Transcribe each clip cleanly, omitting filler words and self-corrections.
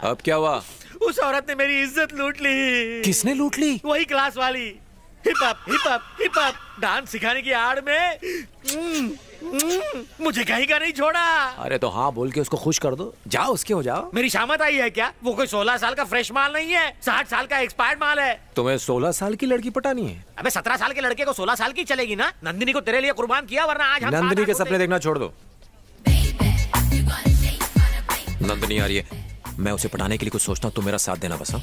अब क्या हुआ? उस औरत ने मेरी इज्जत लूट ली। किसने लूट ली? वही क्लास वाली। हिप हॉप डांस सिखाने की आड़ में मुझे कहीं का नहीं छोड़ा। अरे तो हाँ बोल के उसको खुश कर दो, जाओ उसके हो जाओ। मेरी शामत आई है क्या? वो कोई 16 साल का फ्रेश माल नहीं है, 60 साल का एक्सपायर्ड माल है। तुम्हें 16 साल की लड़की पटानी है? अबे 17 साल के लड़के को 16 साल की चलेगी ना। नंदिनी को तेरे लिए कुर्बान किया, वरना आज हम नंदिनी के सपने देखना छोड़ दो। नंदिनी आ रही है, मैं उसे पटाने के लिए कुछ सोचता हूँ, तुम मेरा साथ देना बस। हाँ?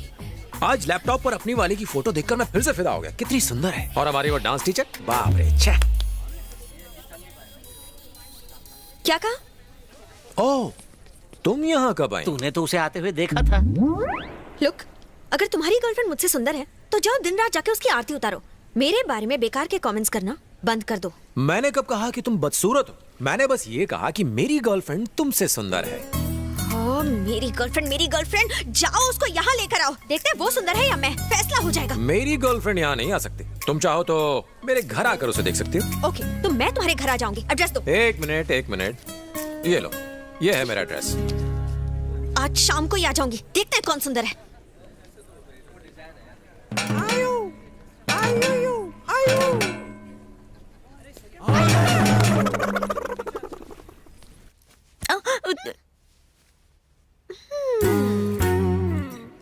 आज लैपटॉप पर अपनी वाली की फोटो देखकर मैं फिर से फिदा हो गया, कितनी सुंदर है। और हमारी वो डांस टीचर, बाप रे छे। क्या कहा? ओह, तुम यहाँ कब आई? तूने तो उसे आते हुए देखा था। लुक, अगर तुम्हारी गर्लफ्रेंड मुझसे सुंदर है तो जाओ दिन रात जाके उसकी आरती उतारो। मेरे बारे में बेकार के कमेंट्स करना बंद कर दो। मैंने कब कहा कि तुम बदसूरत हो? मैंने बस ये कहा कि मेरी गर्लफ्रेंड तुमसे सुंदर है। मेरी गर्लफ्रेंड, जाओ उसको यहाँ लेकर आओ। देखते हैं वो सुंदर है या मैं, फैसला हो जाएगा। मेरी गर्लफ्रेंड यहाँ नहीं आ सकती। तुम चाहो तो मेरे घर आकर उसे देख सकती हो। ओके, तो मैं तुम्हारे घर आ जाऊंगी। एड्रेस दो। एक मिनट, ये लो, ये है मेरा एड्रेस। आज शाम को ही आ जाऊंगी, देखते हैं कौन सुंदर है।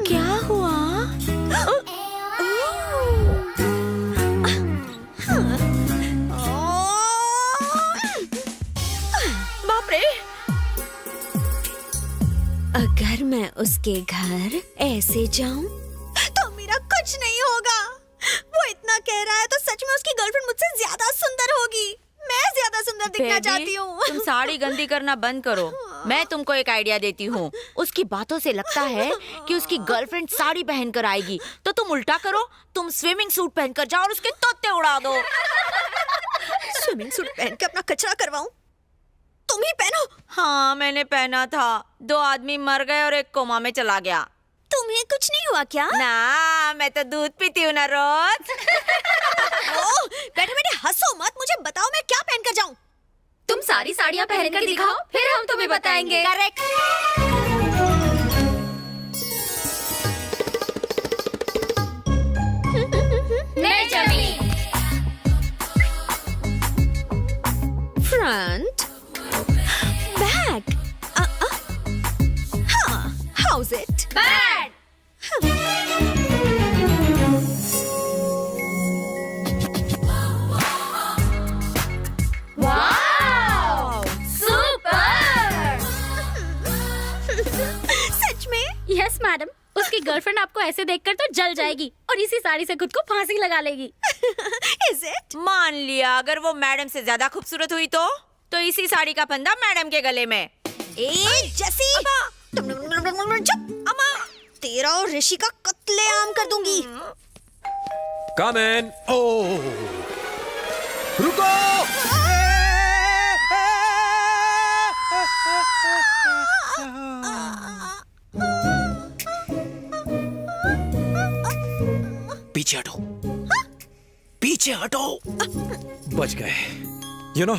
क्या हुआ? बाप रे! अगर मैं उसके घर ऐसे जाऊं तो मेरा कुछ नहीं होगा। वो इतना कह रहा है तो सच में उसकी गर्लफ्रेंड मुझसे ज्यादा सुंदर होगी। मैं ज्यादा सुंदर दिखना चाहती हूँ। तुम साड़ी गंदी करना बंद करो। मैं तुमको एक आइडिया देती हूँ। उसकी बातों से लगता है कि उसकी गर्लफ्रेंड साड़ी पहनकर आएगी, तो तुम उल्टा करो, तुम स्विमिंग सूट पहनकर जाओ और उसके तोते उड़ा दो। स्विमिंग सूट पहन के अपना कचरा करवाऊं? तुम ही पहनो। हाँ, मैंने पहना था। 2 आदमी मर गए और एक कोमा में चला गया। तुम्हें कुछ नहीं हुआ क्या? ना, मैं तो दूध पीती हूँ ना रोज। बैठे बैठे हंसो मत, मुझे बताओ मैं क्या पहन कर जाऊं? तुम सारी साड़ियाँ पहनकर दिखाओ, फिर हम तुम्हें बताएंगे। करेक्ट। नई जमीन। फ्रंट, बैक, हाँ, how's it? Bad. Wow, super. सच में? यस मैडम, उसकी गर्लफ्रेंड आपको ऐसे देखकर तो जल जाएगी और इसी साड़ी से खुद को फांसी लगा लेगी। Is it? मान लिया अगर वो मैडम से ज्यादा खूबसूरत हुई तो इसी साड़ी का फंदा मैडम के गले में। जैसी चुप। अम्मा, तेरा और ऋषि का कत्लेआम कर दूंगी। कम इन। ओह, रुको। पीछे हटो, पीछे हटो। बच गए। यू नो,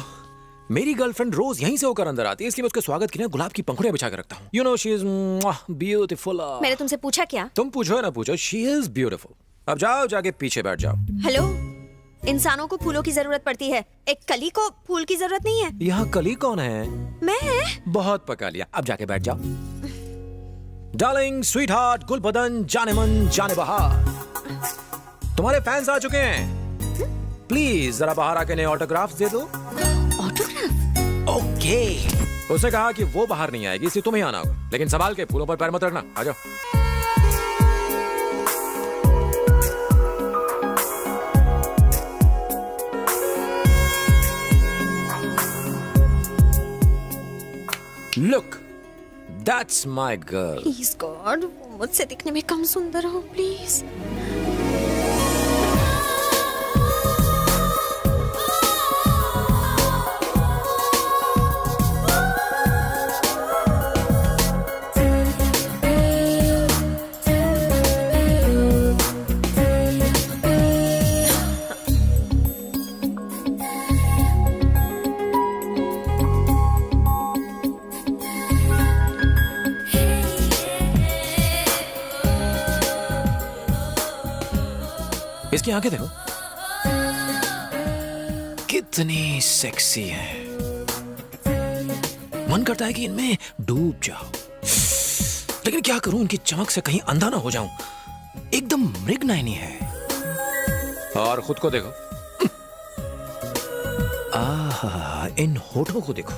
मेरी गर्लफ्रेंड रोज यहीं से होकर अंदर आती है, इसलिए मैं उसके स्वागत के लिए गुलाब की पंखुड़ियां बिछा कर रखता हूँ। You know, she is beautiful. मैंने तुमसे पूछा क्या? तुम पूछो या ना पूछो, शी इज ब्यूटीफुल। अब जाओ, जाके पीछे बैठ जाओ। हेलो, इंसानों को फूलों की जरूरत पड़ती है, एक कली को फूल की जरूरत नहीं है। यहाँ कली कौन है? मैं। बहुत पका लिया, अब जाके बैठ जाओ। डार्लिंग, स्वीट हार्ट, गुल बदन, जाने मन जाने बहार, तुम्हारे फैंस आ चुके हैं। प्लीज जरा बाहर आके नए ऑटोग्राफ्स दे दो। ऑटोग्राफ? ओके। उसने कहा कि वो बाहर नहीं आएगी, इसलिए तुम्हें आना होगा, लेकिन संभाल के, फूलों पर पैर मत रखना। आ जाओ। Look, that's my girl. Please God, मुझसे दिखने में कम सुंदर हो प्लीज। इसकी आंखें देखो, कितनी सेक्सी है। मन करता है कि इनमें डूब जाओ, लेकिन क्या करूं, इनकी चमक से कहीं अंधा ना हो जाऊं। एकदम मृगनयनी है। और खुद को देखो, आहा, इन होठों को देखो,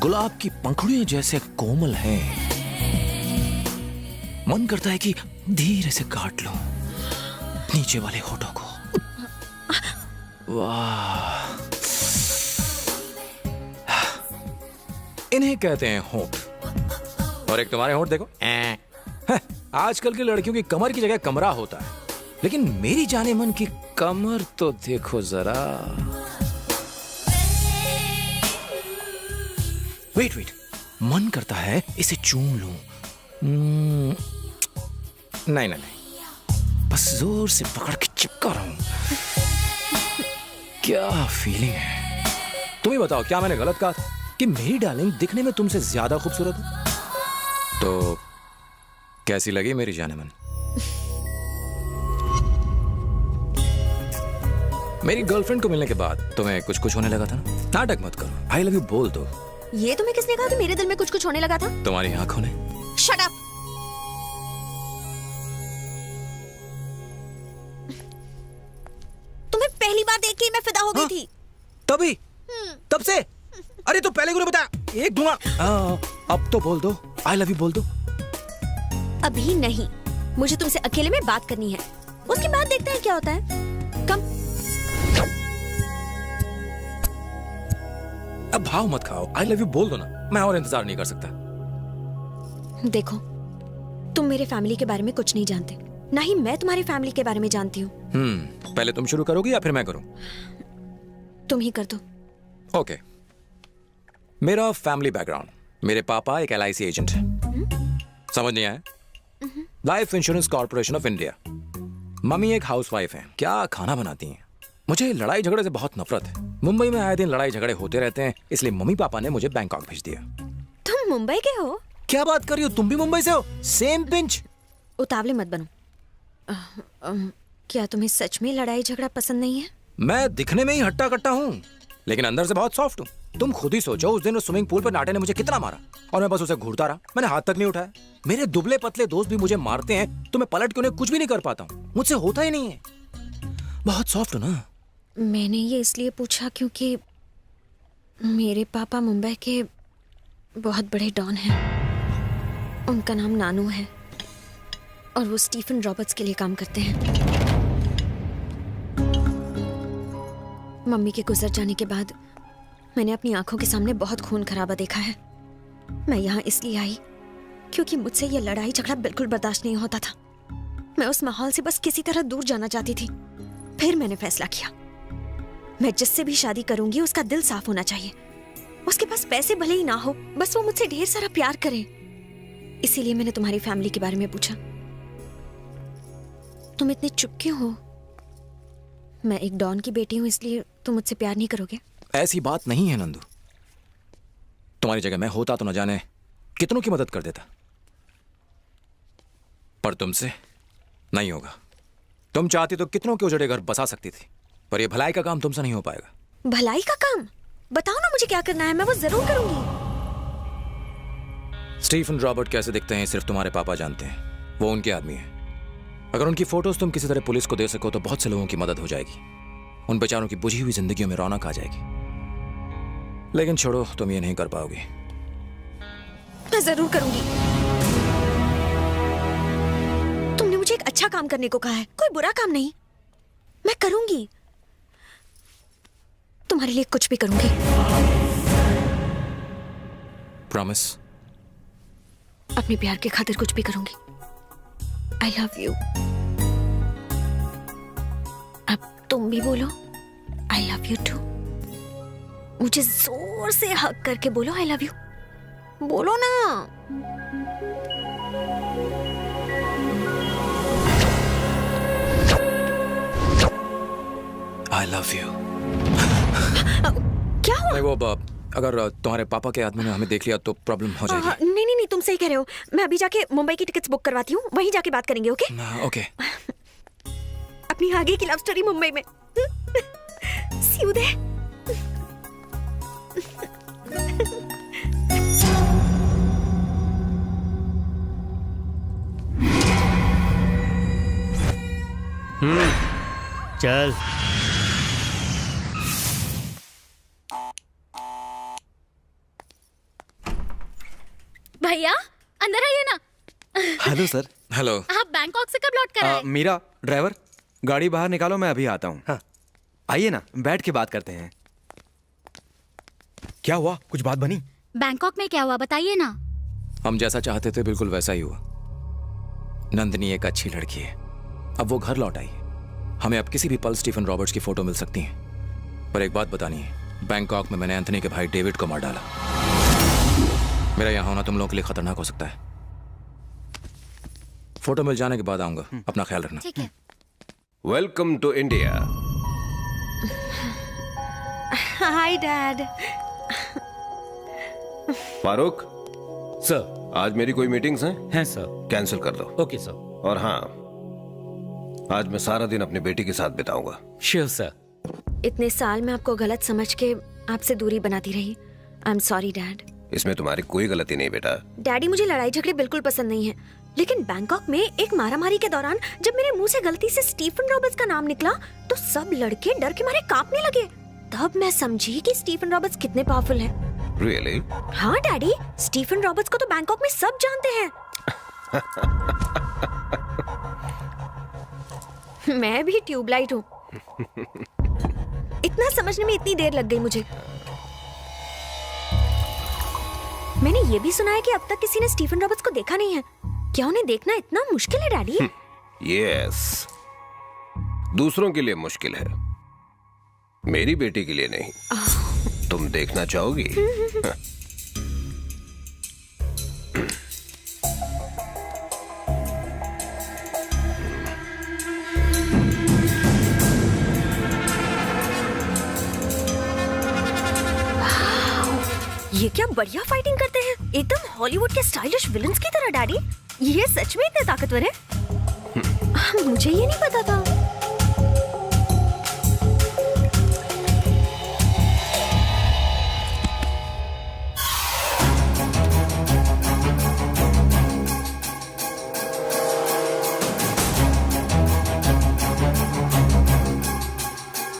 गुलाब की पंखुड़ियां जैसे कोमल हैं। मन करता है कि धीरे से काट लो नीचे वाले होठों को। वाह, इन्हें कहते हैं होठ। और एक तुम्हारे होठ देखो। आजकल की लड़कियों की कमर की जगह कमरा होता है, लेकिन मेरी जाने मन की कमर तो देखो जरा। वेट, मन करता है इसे चूम लूं। नहीं, बस जोर से पकड़ के चिपका रहा हूं। क्या फीलिंग है। तुम ही बताओ, क्या मैंने गलत कहा था कि मेरी डार्लिंग दिखने में तुमसे ज्यादा खूबसूरत है? तो कैसी लगी मेरी जाने मन? मेरी गर्लफ्रेंड को मिलने के बाद तुम्हें कुछ होने लगा था ना? नाटक मत करो, आई लव यू बोल दो। ये तुम्हें किसने कहा कि मेरे दिल में कुछ होने लगा था? तुम्हारी आंखों ने। Shut up. तुम्हें पहली बार देख के मैं फिदा हो गई थी। तभी? तब से? अरे तो पहले क्यों नहीं बताया? एक दूंगा। अब तो बोल दो, आई लव यू बोल दो। अभी नहीं, मुझे तुमसे अकेले में बात करनी है, उसके बाद देखते हैं क्या होता है। कम। अब भाव मत खाओ, आई लव यू बोल दो ना, मैं और इंतजार नहीं कर सकता। देखो, तुम मेरे फैमिली के बारे में कुछ नहीं जानते, ना ही मैं तुम्हारी फैमिली के बारे में जानती हूँ। पहले तुम शुरू करोगी या फिर मैं करूं? तुम ही कर दो। ओके। मेरा फैमिली बैकग्राउंड, मेरे पापा एक LIC एजेंट है। समझ नहीं आया? Life insurance corporation of India. Mummy एक हाउसवाइफ है, क्या खाना बनाती हैं। मुझे लड़ाई झगड़े से बहुत नफरत है। मुंबई में आए दिन लड़ाई झगड़े होते रहते हैं, इसलिए मम्मी पापा ने मुझे बैंकॉक भेज दिया। तुम मुंबई के हो? क्या बात कर रही हो, तुम भी मुंबई से हो? Same pinch. उतावले मत बनो। क्या तुम्हें सच में लड़ाई झगड़ा पसंद नहीं है? मैं दिखने में ही हट्टा कट्टा हूँ, लेकिन अंदर से बहुत सॉफ्ट हूँ। तुम खुद ही सोचो, उस दिन उस स्विमिंग पूल पर नाटे ने मुझे कितना मारा और मैं बस उसे घूरता रहा, मैंने हाथ तक नहीं उठाया। मेरे दुबले पतले दोस्त भी मुझे मारते हैं तो मैं पलट के उन्हें कुछ भी नहीं कर पाता हूँ, मुझसे होता ही नहीं है। बहुत सॉफ्ट हो ना। मैंने ये इसलिए पूछा क्योंकि मेरे पापा मुंबई के बहुत बड़े डॉन हैं। उनका नाम नानू है और वो स्टीफन रॉबर्ट्स के लिए काम करते हैं। मम्मी के गुजर जाने के बाद मैंने अपनी आंखों के सामने बहुत खून खराबा देखा है। मैं यहाँ इसलिए आई क्योंकि मुझसे ये लड़ाई झगड़ा बिल्कुल बर्दाश्त नहीं होता था। मैं उस माहौल से बस किसी तरह दूर जाना चाहती थी। फिर मैंने फैसला किया, मैं जिससे भी शादी करूंगी उसका दिल साफ होना चाहिए। उसके पास पैसे भले ही ना हो, बस वो मुझसे ढेर सारा प्यार करे। इसीलिए मैंने तुम्हारी फैमिली के बारे में पूछा। तुम इतने चुप क्यों हो? मैं एक डॉन की बेटी हूं, इसलिए तुम मुझसे प्यार नहीं करोगे? ऐसी बात नहीं है नंदू। तुम्हारी जगह मैं होता तो न जाने कितनों की मदद कर देता, पर तुमसे नहीं होगा। तुम चाहती तो कितनों के उजड़े घर बसा सकती थी, पर यह भलाई का काम तुमसे नहीं हो पाएगा। भलाई का काम? बताओ ना मुझे क्या करना है, मैं वो जरूर करूंगी। स्टीफन रॉबर्ट कैसे दिखते हैं सिर्फ तुम्हारे पापा जानते हैं। वो उनके आदमी हैं। अगर उनकी फोटोज तुम किसी तरह पुलिस को दे सको तो बहुत से लोगों की मदद हो जाएगी। उन बेचारों की बुझी हुई जिंदगियों में रौनक आ जाएगी। लेकिन छोड़ो, तुम ये नहीं कर पाओगी। मैं जरूर करूंगी। तुमने मुझे एक अच्छा काम करने को कहा है, कोई बुरा काम नहीं। मैं करूंगी, तुम्हारे लिए कुछ भी करूंगी। प्रॉमिस? अपने प्यार के खातिर कुछ भी करूंगी। I love you. अब तुम भी बोलो आई लव यू टू। मुझे जोर से हग करके बोलो आई लव यू। बोलो ना। I love you. क्या हुआ? नहीं, वो अगर तुम्हारे पापा के आदमी ने हमें देख लिया तो प्रॉब्लम हो जाएगी। नहीं, तुम सही कह रहे हो। मैं अभी जाके मुंबई की टिकट्स बुक करवाती हूँ, वहीं जाके बात करेंगे। ओके? ओके। अपनी आगे की लव स्टोरी मुंबई में। सी यू देयर। चल। भैया अंदर आइए ना। Hello sir. हेलो। आप बैंकॉक से कब लौट कर आए? मीरा ड्राइवर गाड़ी बाहर निकालो, मैं अभी आता हूँ। हाँ। आइए ना, बैठ के बात करते हैं। क्या हुआ, कुछ बात बनी? बैंकॉक में क्या हुआ बताइए ना। हम जैसा चाहते थे बिल्कुल वैसा ही हुआ। नंदनी एक अच्छी लड़की है, अब वो घर लौट आई है। हमें अब किसी भी पल स्टीफन रॉबर्ट्स की फोटो मिल सकती है। पर एक बात बतानी है, बैंकॉक में मैंने एंथनी के भाई डेविड को मार डाला। मेरा यहाँ होना तुम लोगों के लिए खतरनाक हो सकता है। फोटो मिल जाने के बाद आऊंगा, अपना ख्याल रखना। ठीक है। Welcome to India. Hi dad. Farooq, sir. आज मेरी कोई मीटिंग्स हैं? हैं सर। कैंसिल कर दो। Okay sir. और हाँ, आज मैं सारा दिन अपनी बेटी के साथ बिताऊंगा। Sure sir. इतने साल में आपको गलत समझ के आपसे दूरी बनाती रही। I am sorry dad. इसमें तुम्हारी कोई गलती नहीं बेटा। डैडी मुझे लड़ाई झगड़े बिल्कुल पसंद नहीं है, लेकिन बैंकॉक में एक मारामारी के दौरान जब मेरे मुंह से गलती से स्टीफन रॉबर्ट्स का नाम निकला तो सब लड़के डर के मारे कांपने लगे। तब मैं समझी कि स्टीफन रॉबर्ट्स कितने पावरफुल हैं। रियली? हाँ डैडी, स्टीफन रॉबर्ट्स को तो बैंकॉक में सब जानते हैं। मैं भी ट्यूबलाइट हूँ। इतना समझने में इतनी देर लग गई मुझे। मैंने ये भी सुना है कि अब तक किसी ने स्टीफन रॉबर्ट्स को देखा नहीं है। क्या उन्हें देखना इतना मुश्किल है डैडी? यस, दूसरों के लिए मुश्किल है, मेरी बेटी के लिए नहीं। तुम देखना चाहोगी? ये क्या बढ़िया फाइटिंग करते हैं, एकदम हॉलीवुड के स्टाइलिश विलन्स की तरह। डैडी, ये सच में इतने ताकतवर है? मुझे ये नहीं पता था।